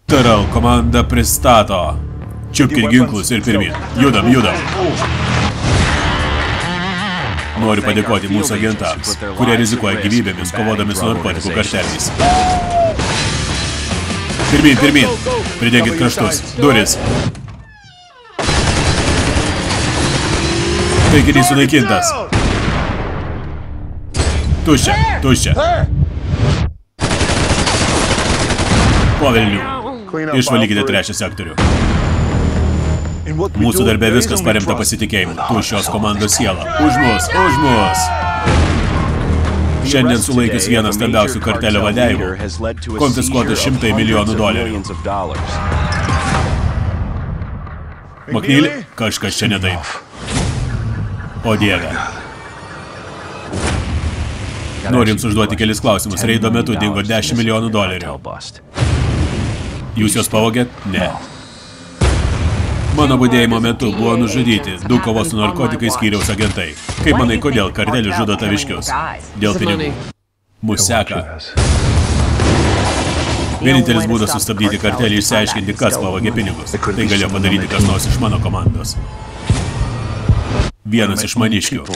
Taral komanda pristato. Čiupkit ginklus ir pirmyn. Judam, judam. Noriu padėkoti mūsų agentams, kurie rizikuoja gyvybėmis, kovodami su narkotikų karteliais. Pirmyn, pirmyn. Pridėkit kraštus. Duris. Taikinys sunaikintas. Tuščia, tuščia. Po velnių. Išvalykite trečią sektorių. Mūsų darbė viskas paremta pasitikėjimu. Tu šios komandos siela. Už mus, už mus. Šiandien sulaikius vieną stambiausių kartelio vadeivų, konfiskuota $100 milijonų. Maknyli, kažkas čia ne taip. O Dieve. Noriu jums užduoti kelis klausimus. Reido metu dingo $10 milijonų. Jūs juos pavogėt? Ne. Mano budėjimo metu buvo nužudyti 2 kovos su narkotikais skyriaus agentai. Kaip manai, kodėl kartelis žudo taviškius? Dėl pinigų. Mus seka. Vienintelis būdas sustabdyti kartelį išsiaiškinti, kas pavogė pinigus. Tai galėjo padaryti kas nors iš mano komandos. Vienas iš maniškių.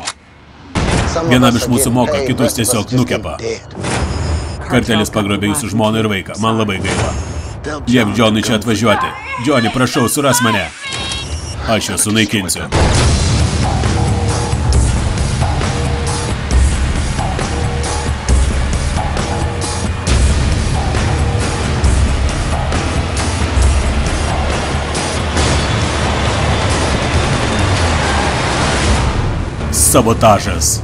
Vienam iš mūsų moka, kitus tiesiog nukepa. Kartelis pagrobė jūsų žmoną ir vaiką. Man labai gaila. Liep Džonui čia atvažiuoti. Džoni, prašau, suras mane. Aš juos sunaikinsiu. Sabotažas.